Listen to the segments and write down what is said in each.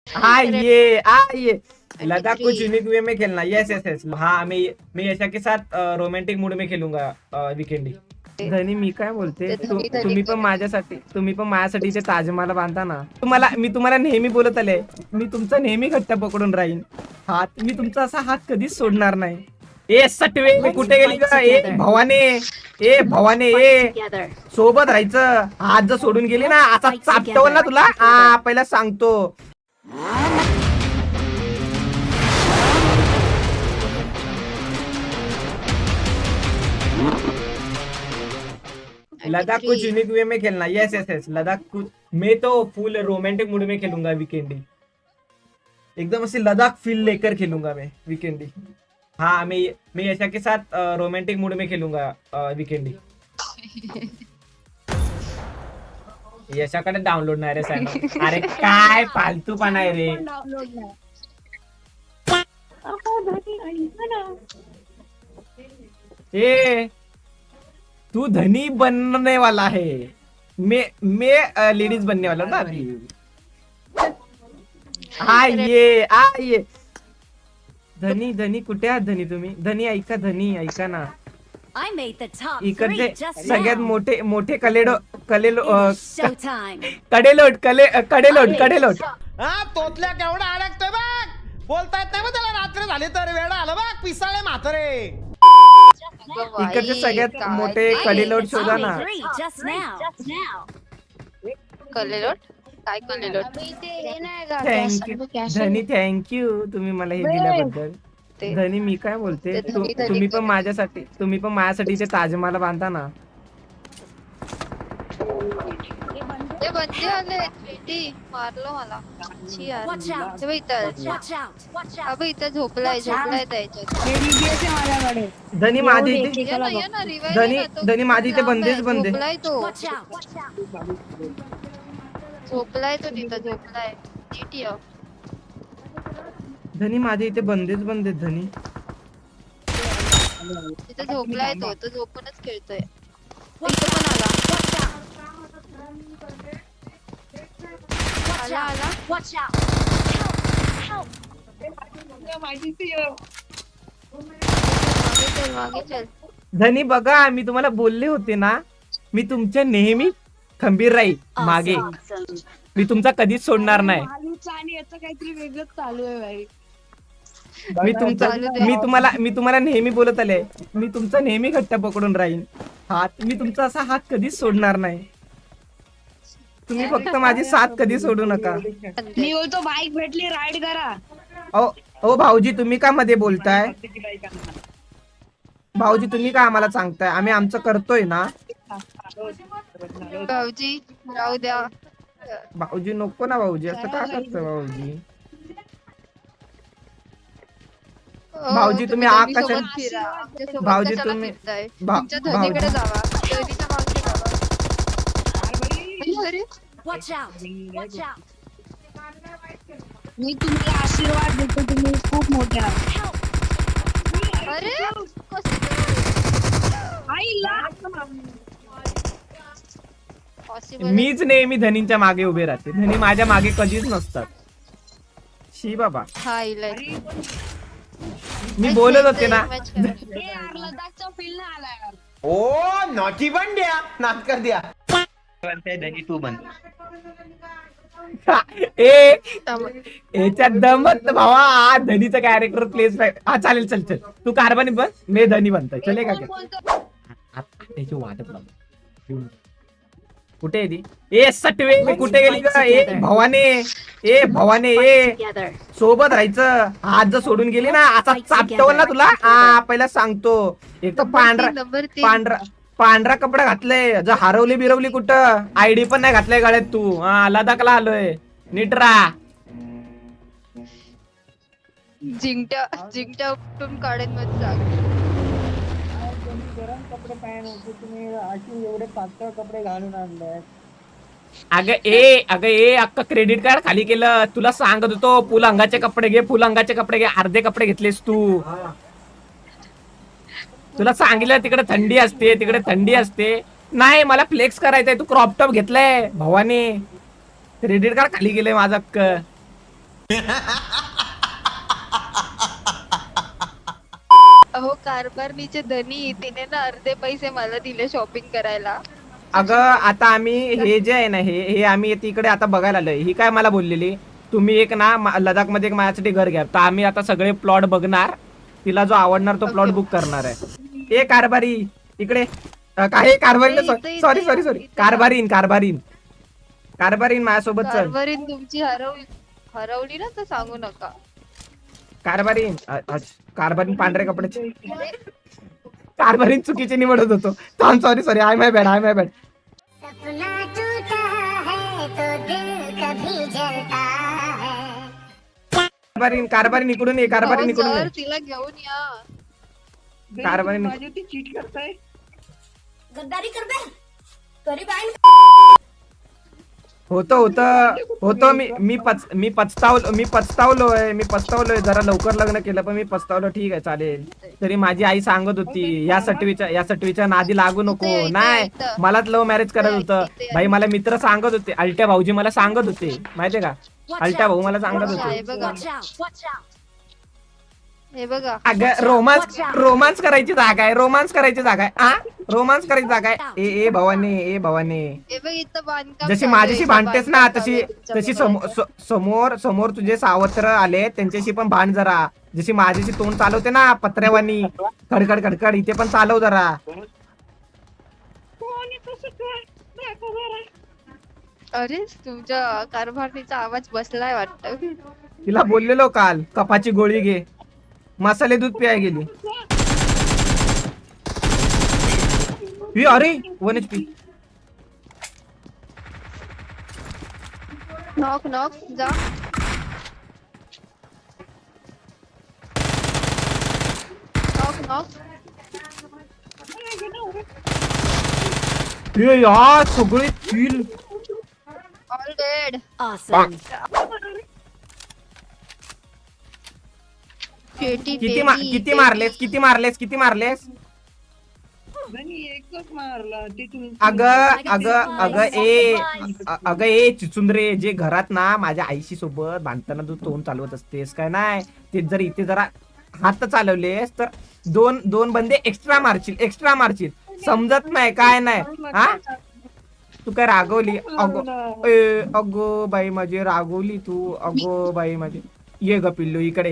हाँ रेड ये लद्दाख कुछ 23। यूनिक वे में खेलना। यस यस यस, हाँ मैं यशा के साथ रोमॅन्टिक मूड में खेलूंगा वीकेंडी। धनी मी काय बोलते, ते धनी धनी तुम्ही पण माझ्यासाठी ते ताजमहाला बांधा ना। मी तुम्हाला नेहमी बोलत आले, मी तुमचा नेहमी घट्ट पकडून राहीन हात, मी तुमचा असा हात कधीच सोडणार नाही। ए सटवे कुठे गेली का? भवाने सोबत राहायचं, हात जर सोडून गेली ना असा चापटवल ना तुला, पहिला सांगतो। लद्दाख कुछ यूनिक वे में खेलना। यस यस यस, लद्दाख कुछ, मैं तो फुल रोमांटिक मूड में खेलूंगा वीकेंडी। एकदम ऐसे लद्दाख फील लेकर खेलूंगा मैं वीकेंडी। हाँ मैं यशा के साथ रोमांटिक मूड में खेलूंगा वीकेंडी। यशाकडे डाउनलोड नाही रे सायना। अरे काय फालतूपणा आहे रे। ए तू धनी बनने वाला है, मैं लेडीज बनने वाला ना अभी। ये धनी कुठे आहात धनी तुम्ही? धनी ऐका ना, इकडचे सगळ्यात मोठे कडेलोट हा तोतल्या केवढा अडकतोय बघ, बोलता येत नाही मग त्याला, रात्र झाली तर वेळ आलं बघ, पिसाळे म्हातारे। इकडचे सगळ्यात मोठे कडेलोट शोधा ना। कलेलोट काय कलेलोट धनी थँक्यू तुम्ही मला हे दिल्याबद्दल। ते धनी मी काय बोलते, ते धनी धनी तुम्ही पण माझ्यासाठी ते ताजमहाला बांधा ना। ते बंदे आले बेटी, मारलो मला छी यार। ते बघ इथं, अबे इथं झोपलाय त्याच्यात। धनी माझे इथे, ये ना revive धनी ये ना, तो धनी माझे इथे लांब आहे, बंदे झोपलाय तो तिथं झोपलाय नीट ये। धनी माझे इथे बंदेच धनी। तिथं झोपलाय तो झोपूनच खेळतोय। इथं पण आला मागे चल। धनी बघा, मी तुम्हाला बोलले होते ना, मी तुमच्या नेहमी खंबीर राहील मागे, मी तुमचा कधीच सोडणार नाही। काहीतरी वेगळंच चालू आहे भाई। मी तुम्हाला नेहमी बोलत आले, मी तुमचा नेहमी घट्ट पकडून राहीन हात, मी तुमचा असा हात कधीच सोडणार नाही। तुम्ही फक्त माझी साथ कधी सोडू नका। मी बोलतो बाईक भेटली, राईड करा। ओ भाऊजी, तुम्ही का मध्ये बोलताय? भाऊजी तुम्ही का आम्हाला सांगताय? आम्ही आमचं करतोय ना। भाऊजी राहू द्या। भाऊजी नको ना, भाऊजी असं का करतं भाऊजी? भाऊजी तुम्ही आकाशात, भाऊजी तुम्ही तुमच्या धनीकडे जावा, धनीच्या मागे जावा। अरे मी तुम्हाला आशीर्वाद देतो, तुम्ही खूप मोठे आहात। अरे मीच नेहमी धनींच्या मागे उभे राहते, धनी माझ्या मागे कधीच नसतात। शी बाबा, मी बोलत होते ना। लद्दाखचा फील नाही आला यार। ओ नॉटी बन द्या, नाच कर द्या। धनी तू बन। याच्यात दमत भावा, धनीचा कॅरेक्टर प्लेस। हा चालेल, चल तू कारभानी बन, मी धनी बनतोय, चले का? त्याची वाटत लावतो। कुठे आहे ती? ए सटवे कुठे गेली का? भवाने सोबत राहायचं, हात जर सोडून गेली ना असा चापटवल ना तुला, पहिला सांगतो। एक तर पांढरा कपडा घातलाय, जर हरवली बिरवली कुठं, आयडी पण नाही घातलाय गळ्यात तू। लदाखला आलोय, नीट राहा। जिंकट्या उपटून काढेन मध्ये जाग। गरम कपडे पॅन होते, तुम्ही अशी एवढे पातळ कपडे घालून आणले। अगं अक्का क्रेडिट कार्ड खाली केलं, तुला सांगत होतो फुल अंगाचे कपडे घे, अर्धे कपडे घेतलेस तू। तुला सांगितलं तिकडे थंडी असते, नाही मला फ्लेक्स करायचंय, तू क्रॉप टॉप घेतलाय भावाने, क्रेडिट कार्ड खाली गेलंय माझं अक्क। अहो कारभारणीचे धनी तिने ना अर्धे पैसे मला दिले शॉपिंग करायला. अगं आता आम्ही हे जे आहे ना हे आम्ही तिकडे आता बघायला आलोय. ही काय मला बोललेली तुम्ही एक ना लडाख मध्ये एक माझ्यासाठी घर घ्या. तर आम्ही आता सगळे प्लॉट बघणार, तिला जो आवडणार तो प्लॉट बुक करणार आहे. ए कारभारी इकडे काही कारभारी इथे- सॉरी इथे- सॉरी सॉरी इथे- कारभारीन माझ्यासोबत चल. कारभारीन तुमची हरवली ना तर सांगू नका. कारभारीन पांढरे कपड्याचे कारभारीन चुकीचे निवडत होतो. Sorry sorry I my bad. Sapna टूटा है तो दिल कभी जलता है. कारभारीन इकडून ये. कारभारीन अहो, इकडून सर ये. तिला घेऊन या. कारभारीन गद्दारी कर बे गरीब आहे. होतो मी पछतावलोय जरा लवकर लग्न केलं पण मी पछतावलो. ठीक आहे चालेल. तरी माझी आई सांगत होती या सटवीच्या नादी लागू नको. इथे- नाही इथं. मलाच लव्ह मॅरेज करायचं होतं. इथे- भाई मला मित्र सांगत होते, अलट्या भाऊजी मला सांगत होते माहितीये का. अलट्या भाऊ मला सांगत हे होते. बघा हे बघा. अगं रोमांस करायची जागा आहे. रोमांस करायची जागा आहे. ए भवानी हे बघ इथं बांधकाम जशी चालू माझ्याशी आहे, भांडतेस ना बांधकाम तशी चालू आहे तशी तुमच्या समोर तुझे सावत्र आले त्यांच्याशी पण भांड जरा. जशी माझ्याशी तोंड चालवते ना पत्र्यावानी खडखड इथे पण चालव जरा. अरे तुमच्या कारभारणीचा आवाज बसलाय वाटतं. तिला बोललेलो काल कपाची गोळी घे, मसाले दूध प्याय गेली. अरे 1 HP. नॉक जा. नॉक यार सगळे किल. All dead. किती मारलेस अगं ए चिचुंद्रे जे घरात ना माझ्या आईशी सोबत भांडताना तू तोंड चालवत असतेस काय नाही ते जर इथे जरा हात चालवलेस तर दोन बंदे एक्स्ट्रा मारशील. समजत नाही काय नाही. हा तू काय रागवली. अगो बाई माझी रागवली तू. अगो बाई माझी. ये ग पिल्लू इकडे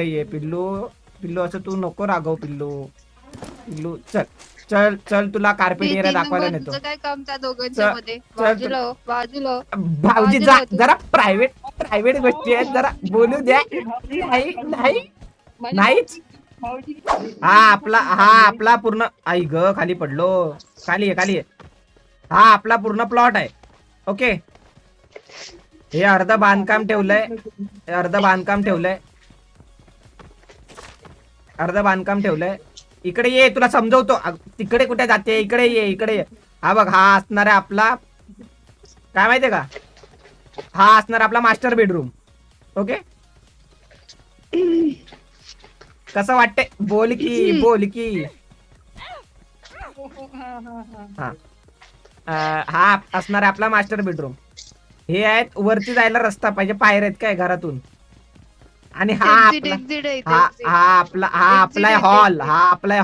ये पिल्लू असं तू नको रागव पिल्लू. चल तुला कार्पेट एरिया दाखवायला नेतो. काय काम त्या दोघांच्या मध्ये. बाजूला भाऊजी जा जरा प्रायव्हेट गोष्टी आहेत जरा बोलू द्या. नाहीच. हा आपला पूर्ण आई ग खाली पडलो. खाली आहे. हा आपला पूर्ण प्लॉट आहे. ओके हे अर्ध बांधकाम ठेवलंय. इकडे ये तुला समजवतो. तिकडे कुठे जाते. इकडे ये. हा बघ हा असणार आहे आपला काय माहितीये का. हा असणार आपला मास्टर बेडरूम. ओके कसं वाटतंय बोल की. हा असणार आहे आपला मास्टर बेडरूम. हे आहेत वरती जायला रस्ता पाहिजे. पायऱ्या आहेत काय घरातून. आणि हा आपला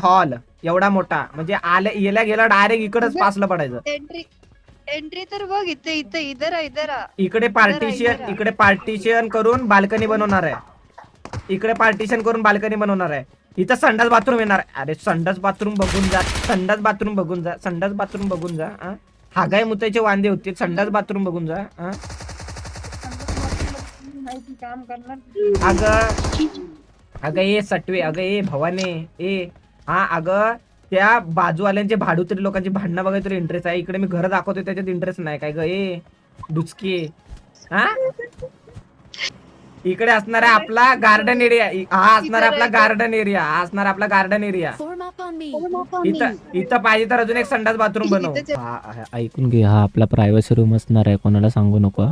हॉल एवढा मोठा म्हणजे येला गेला डायरेक्ट इकडेच पासलं पडायचं. एंट्री तर बघ इथे इधर इकडे पार्टिशन करून बाल्कनी बनवणार आहे. इथं संडास बाथरूम येणार आहे. अरे संडास बाथरूम बघून जा. हागाय मुतायचे वांदे होते. संडास बाथरूम बघून जा. अगं ए सटवे ए भवाने अगं त्या बाजूवाल्यांचे भाडुतरी लोकांची भांडणं बघायचं इंटरेस्ट आहे. इकडे मी घर दाखवतोय त्याच्यात इंटरेस्ट नाही काय ग ए डुचके. हा इकडे असणार आहे आपला गार्डन एरिया. हा असणार आपला गार्डन एरिया. इथं पाहिजे तर अजून एक संडास बाथरूम बनव. ऐकून घे हा आपला प्रायव्हसी रूम असणार आहे. कोणाला सांगू नको.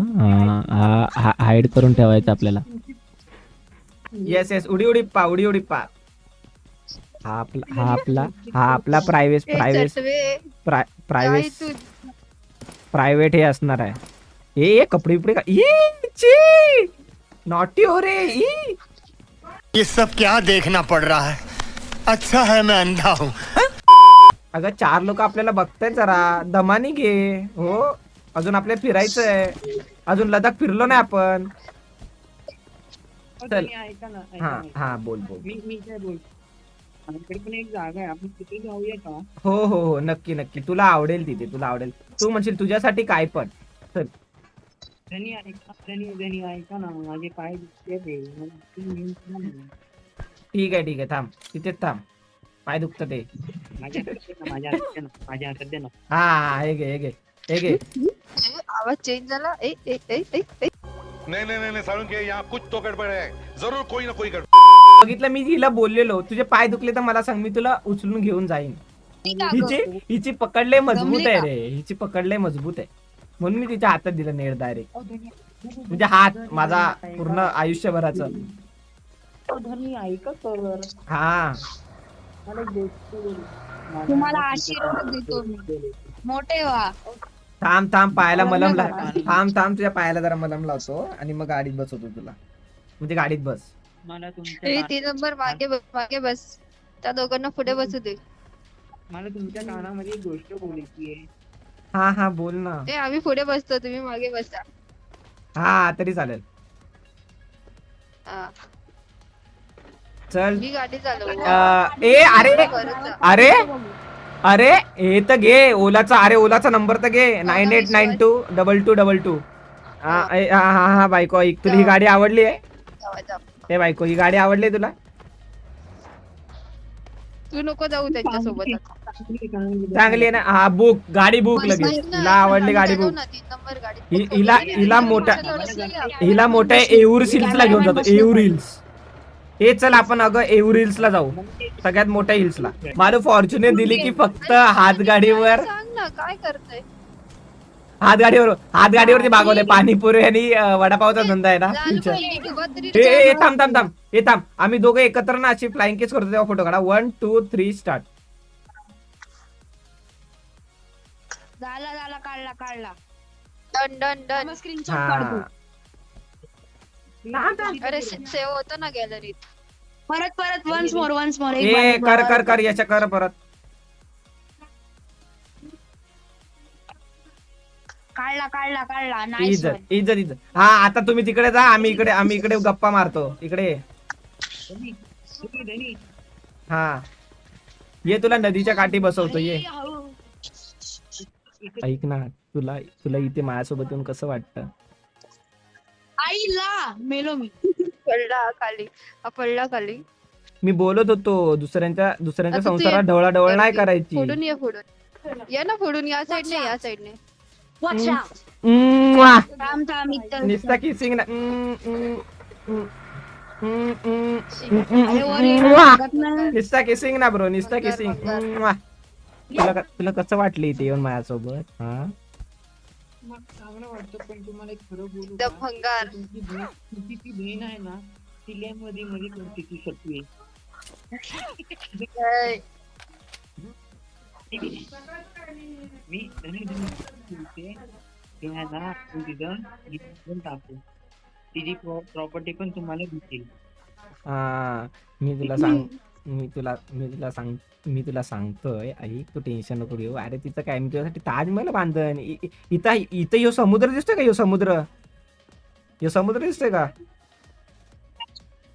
हाईड करून ठेवायचं आपल्याला. येस उडी पा. हा आपला प्रायव्हेट हे असणार आहे. ए कपडे बिपडे नॉटी हो रे ई. ये सब क्या देखना पड़ रहा है अच्छा है मैं अंधा हूँ अगं 4 लोक आपल्याला बघतायत, जरा दमानी घे. हो अजून आपल्याला फिरायचंय, अजून लडाख फिरलो नाही आपण. चल. ऐका ना हा हा बोल बोल. मी काय बोल आमच्याकडे पण एक जागा आहे आपण तिथे जाऊया का हो हो हो नक्की नक्की, तुला आवडेल तिथे, तुला आवडेल. तू म्हणशील तुझ्यासाठी काय पण. चल. धनी ऐका ना माझे पाय दुखते ते मला तुम्ही घेऊन चला ना. ठीक आहे थांब तिथेच थांब. पाय दुखत ते. माझ्या हातात दे ना हा हे घे. आवाज चेंज झाला. ए ए ए ए ए. नहीं साळुंखे यहाँ कुछ तो गड़बड़ है जरूर कोई ना कोई गड़बड़. बघितलं मी हिला बोललेलो तुझे पाय दुखले तर मला सांग, मी तुला उचलून घेऊन जाईन. हिची पकडले मजबूत आहे रे, हिची पकडले मजबूत आहे म्हणून मी तिच्या हातात दिलं नेट डायरेक्ट. म्हणजे हात माझा पूर्ण आयुष्यभराचं. धनी ऐका तर हा मला एक गोष्ट बोल. तुम्हाला आशीर्वाद देतो मी. मोठे व्हा. थांब पायाला मलम लाव. थांब तुझ्या पायाला जरा मलम लावतो आणि मग गाडीत बसवतो तुला. म्हणजे गाडीत बस. मला ए तुमच्या 3 नंबर मागे बस. त्या दोघांना पुढे बसू दे. मला तुमच्या कानामध्ये एक गोष्ट बोलायची आहे. हा बोल ना. ए आम्ही पुढे बसतो, तुम्ही मागे बसा. हा तरी चालेल. हा, चल. मी गाडी चालवू. ए अरे हे तर घे ओलाचा. अरे ओलाचा नंबर तर घे 98922222. हा बायको ऐक, तुला ही गाडी आवडली आहे? ए बायको ही गाडी आवडली तुला? तू नको जाऊ त्यांच्यासोबत. चांगली आहे ना. हा बुक गाडी बुक लगेच. हिला आवडली गाडी बुक. 3 नंबर गाडी. हिला मोठ्या एऊर हिल्सला घेऊन जातो. एऊर हिल्स. हे चल आपण अगं एऊर हिल्सला जाऊ, सगळ्यात मोठ्या हिल्सला. मला फॉर्च्युनेट दिली की फक्त हातगाडीवर. सांग ना काय करतोय. हातगाडीवरती भागवलंय. पाणीपुरी आणि वडापावचा धंदा आहे ना. थांब. आम्ही दोघं एकत्र ना अशी फ्लाइंग केस करतो तेव्हा फोटो काढा. 1 2 3 स्टार्ट. झाला काढला. डन. स्क्रीनशॉट काढतो. अरे सेव होतं ना गॅलरीत. परत वन्स मोर ए कर याच्या कर परत. काढला. नाईस. इज्जत. हा आता तुम्ही तिकडे जा, आम्ही इकडे गप्पा मारतो. इकडे ये. हा ये तुला नदीच्या काठी बसवतो ये. ऐक ना, तुला इथे माझ्यासोबत येऊन कसं वाटतं? आईला मेलो मी. पडला खाली. मी बोलत होतो दुसऱ्यांच्या संसारात ढवळाढवळ नाही करायची. फोडून या ना फोडून. या साईडने. Watch out. म्वा. थांब इथं. निस्ता किसिंग ना. अरे वर ये. म्वा. बघत नाही. निस्ता किसिंग ना ब्रो, निस्ता किसिंग. म्वा. तुला कसं वाटलं इथे येऊन माझ्यासोबत? हा चांगलं वाटतं पण तुम्हाला एक खरं बोलू एकदम भंगार. तुमची ती बहीण आहे ना तिला मध्ये करते ती शक्ती. मी तिथं टाकू. तिची प्रॉपर्टी पण तुम्हाला दिसेल. हा मी तुला सांगतोय आई, तू टेन्शन नको घेऊ. अरे तिचं काय, मी तुझ्यासाठी ताजमहल बांधन. इथं यो समुद्र दिसतोय का? यो समुद्र दिसतोय का?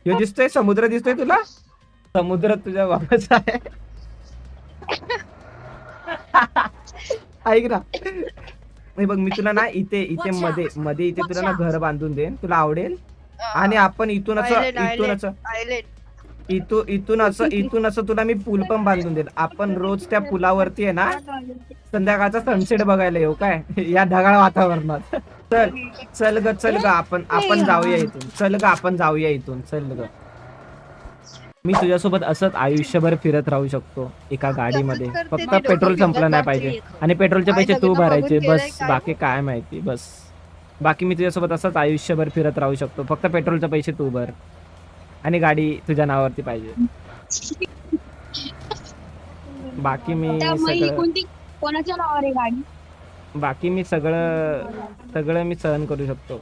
यो दिसतोय समुद्र दिसतोय तुला? समुद्र तुझ्या बाबाचा आहे. ऐक ना, बघ मी तुला ना इथे मध्ये इथे तुला ना घर बांधून देईन, तुला आवडेल. आणि आपण इथून असं तुला मी पूल पण बांधून देईल. आपण रोज त्या पुलावरती आहे ना संध्याकाळचा सनसेट बघायला येऊ काय, या ढगाळ वातावरणात. चल ग आपण जाऊया इथून. चल ग, मी तुझ्यासोबत असंच आयुष्यभर फिरत राहू शकतो एका गाडीमध्ये. फक्त पेट्रोल संपलं नाही पाहिजे आणि पेट्रोलचे पैसे तू भरायचे बस. बाकी काय माहिती, बस बाकी मी तुझ्यासोबत असंच आयुष्यभर फिरत राहू शकतो. फक्त पेट्रोलचे पैसे तू भर आणि गाडी तुझ्या नावावरती पाहिजे. बाकी मी कोणाच्या नावावर आहे गाडी? बाकी मी सगळं मी सहन करू शकतो.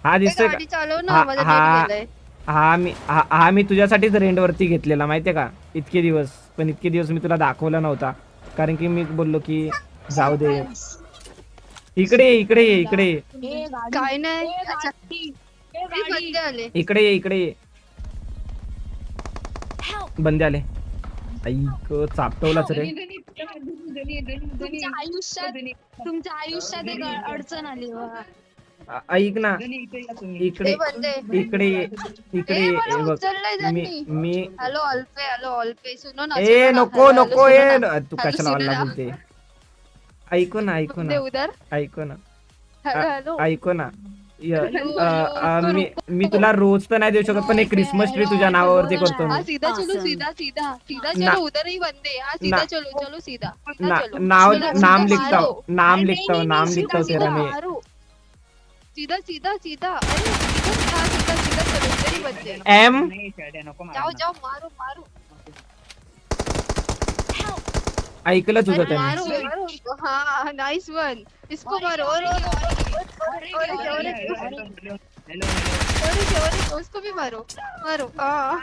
हा दिसतोय गाडी चालव का ना माझा हा गेलाय. हा मी तुझ्यासाठीच रेंट वरती घेतलेला माहितीये का इतके दिवस. पण इतके दिवस मी तुला दाखवला नव्हता कारण की मी बोललो की जाऊ दे. इकडे ये, इकडे ये, इकडे ये. काय नाही अच्छा, ते बंदे आले. इकडे ये, इकडे ये. बंदे आले. ऐक चापटवलाच रे. तुमच्या आयुष्यात एक अडचण आली बा. ऐक ना इकडे ते बंदे. इकडे ये, इकडे ये. मला हे बघ उचललंय मी त्यांनी. मी हॅलो अल्पे सुनो ना. ए सुनो ना. नको हॅलो, नको सुनो ये ना. तू हॅलो, कशाला सुनो वाला ना. बोलते. ऐकू ना ऐकू बंदे ना उधर. ऐकू ना हॅलो ऐकू ना हॅलो. मी तुला रोज तर नाही देऊ शकत पण एक क्रिसमस ट्री तुझ्या नावावरती करतो हाँ मी. सीधा चलो सीधा ना- चलो उधर ही बंदे. हाँ सीधा ना- चलो सीधा ना- चलो. नाव सीधा, नाम सीधा लिखता मारो. हूँ नाम लिखता हूँ नाम लिखता हूँ तेरा मैं. मारो. सीधा अरे सीधा चलो उधर ही बंदे. एम जाओ मारो. ऐकलं तुझं अरे त्याने. मारो उनको. हाँ नाइस वन. इसको मारो और उसको भी मारो हाँ.